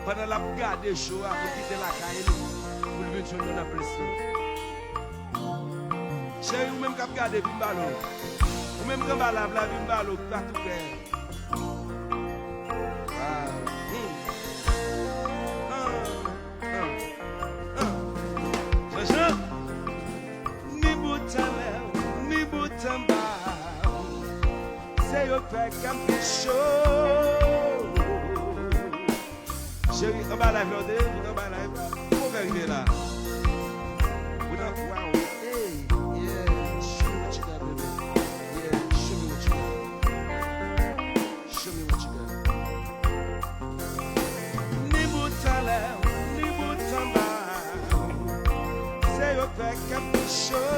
pendant la garde chaud pour quitter la caille pour venir sur la pression. Chérie, ou même cap garder bimbalo. Ou même quand la bimbalo pas tout faire. Ni butamba, say you pack and be show. Chérie, on va la vie, on va la vie. Faut arriver là. Wow. Hey, yeah, show me what you got, baby. Yeah, show me what you got. Show me what you got. Ni butamba, say you pack and be show.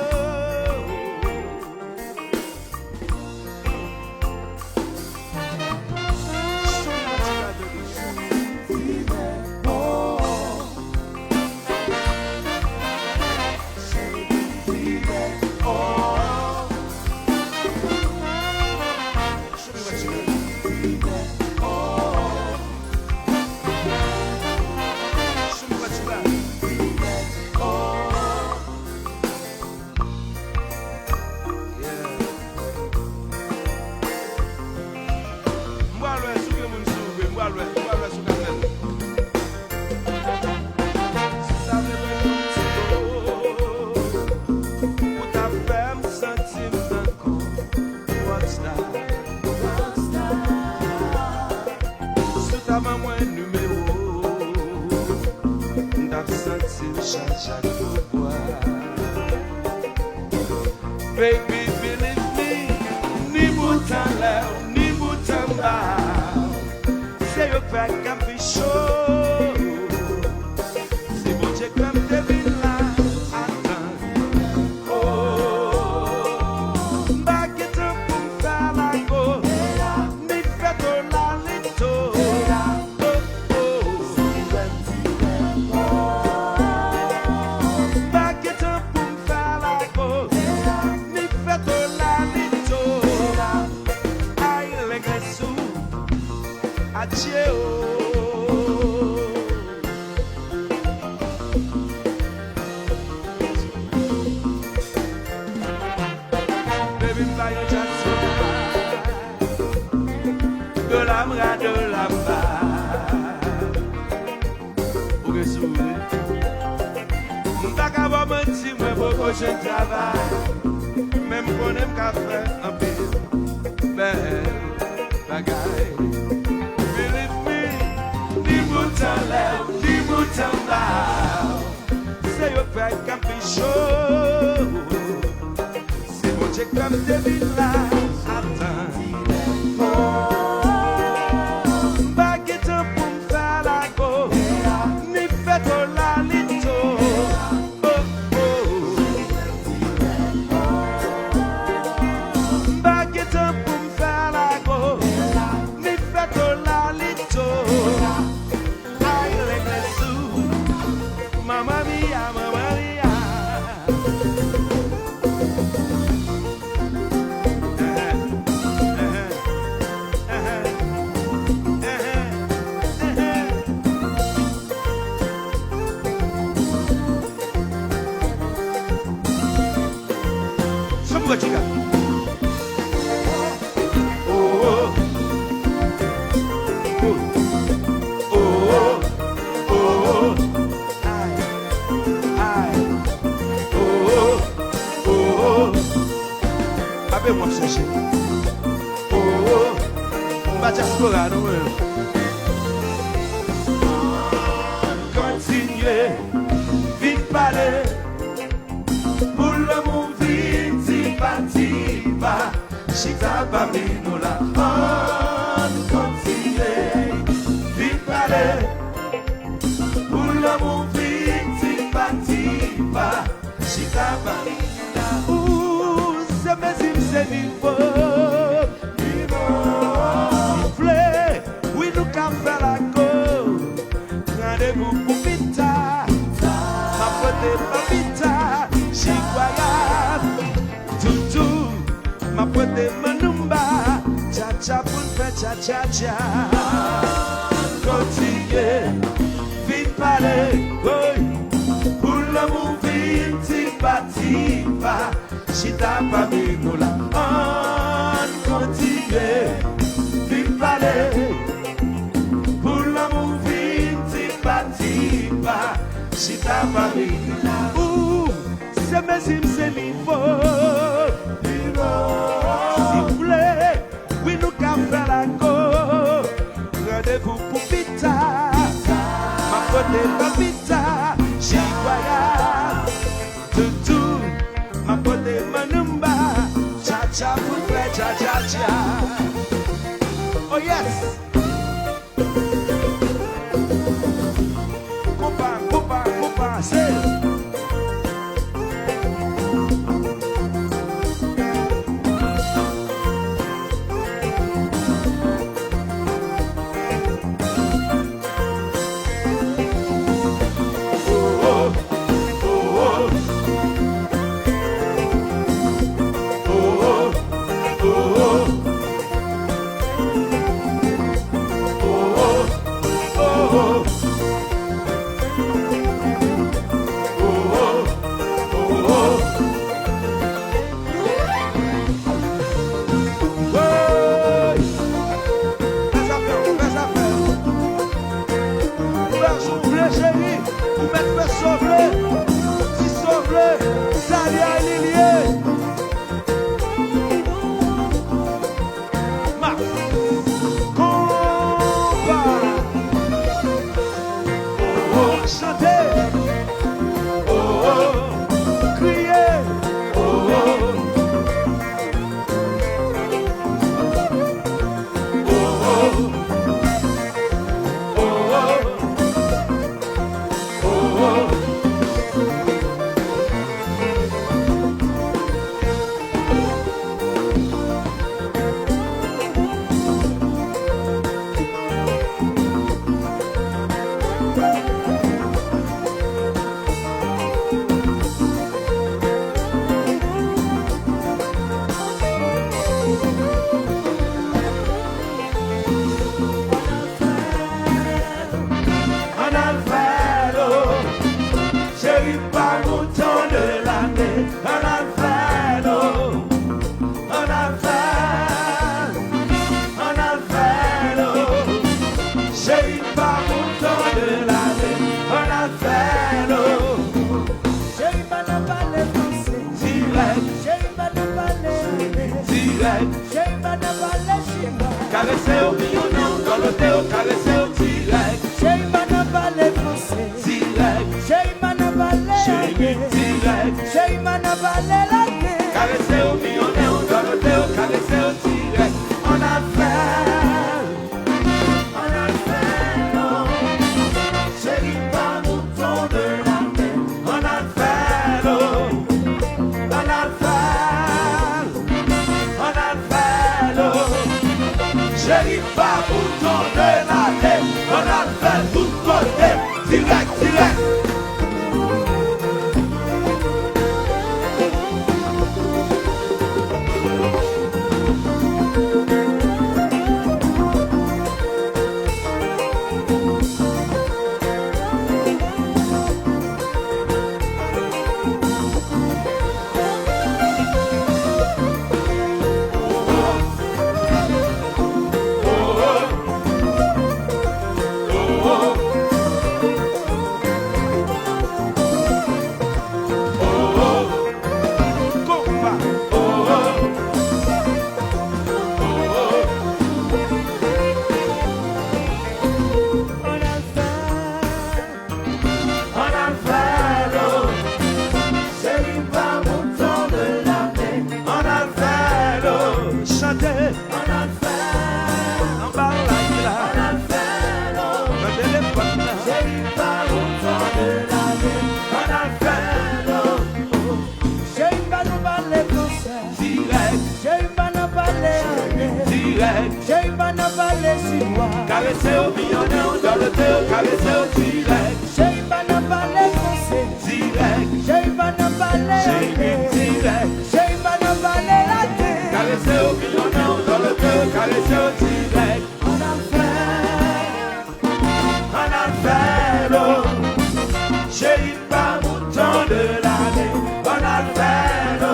Baby, believe me, ni butamba, say you pack and be sure. Si bon check comme te villa, attends. Oh, back it up pour faire la go, ni fait la lito. Back it up pour faire la go. Adieu. Baby, by your chance, de l'âme-ra, de l'âme-ba. Pour que sourire, m'ta qu'à voir menti, moi, pour que je travaille. Même qu'on aime qu'à faire un peu, belle bagaille. Ni butamba, say you pack and be show. Si bon check comme te villa, attends. Back it up pour faire la go, ni fait la lito. Back it up pour faire la go, ni fait la lito. Mamma mia, mamma mia. Show me what you got. Moi chercher. Oh, on va diaspora nous. Continuez, vite parler. Pour l'amour vite, si parti pas. Chita parmi nous là. Continuez, vite parler. Pour l'amour vite, si parti pas. Chita parmi nous là. Mais c'est vivant, siffler, oui nous qu'à faire la go. Rendez-vous pour Vita, ma pote ma Vita, j'y croyais. Toutou, ma pote ma numba, cha cha pour faire cha cha cha. Continuez. pas, si t'as pas mis nous là, on continue, vite parler, pour l'amour vite, pas, si t'as pas mis nous là, ou, c'est mes c'est niveau, si vous voulez, oui nous qu'à faire la go, rendez-vous pour vite, ma côté pas vite, j'y croyais. Ma pote manumba, cha cha footplay, cha cha cha. Oh yes. Compa, say. Caresser au millionnaire, dans le théo, caresser au direct. J'ai mana balé français, direct. J'ai mana balé, direct. J'ai mana balé la guerre. Caresser au millionnaire, dans le théo, caresser au direct. On a fait, non. Chérie, pas mouton de la mer. On a fait, non. On a fait, non. Chérie, pas bouton de la tête, on a fait tout côté, direct. Caresser au millionnaire, dans le théo, caresser au direct. J'ai pas n'a pas les français, direct. J'ai pas n'a pas les direct. J'ai pas n'a pas les latés. Caresser au millionnaire, dans le théo, caresser au direct. On a fait, l'eau. J'ai pas mouton de l'année. On a fait, l'eau.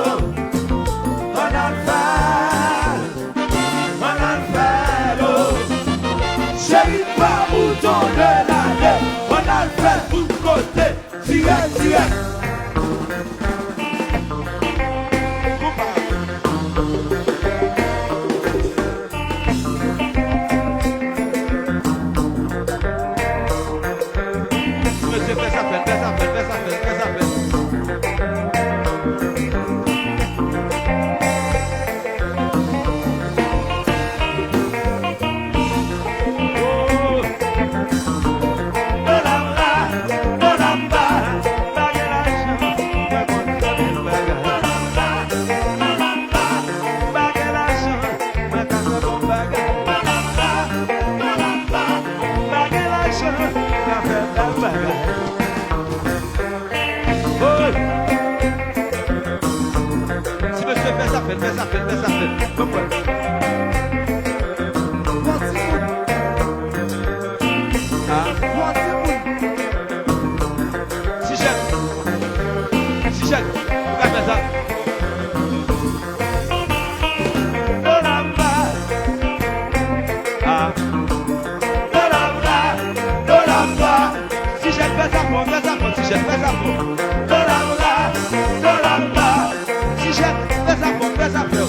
Chérie, pas bouton de l'année. On a le fait tout côté. Direct, direct. Monsieur, fais ça, fais ça, fais ça, fais ça, fais ça. Si monsieur fait ça, fais ça, fais ça, pourquoi? Si j'aime, fais ça. Si j'aime, fais ça pour, si j'aime, fais ça pour. Si j'aime, fais ça pour, fais ça pour.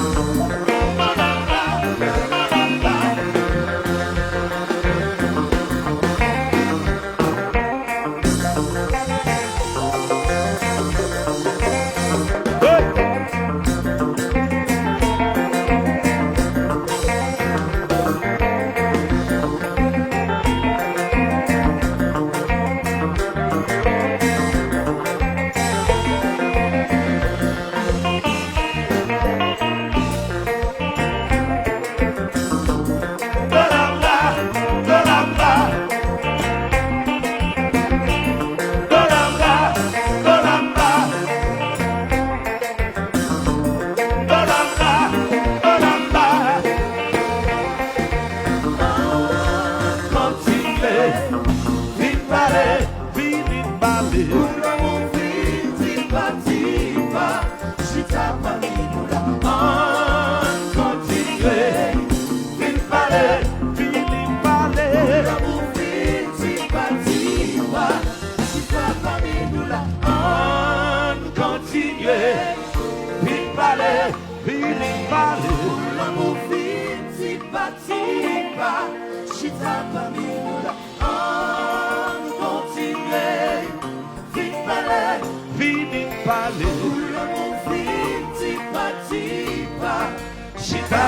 Chita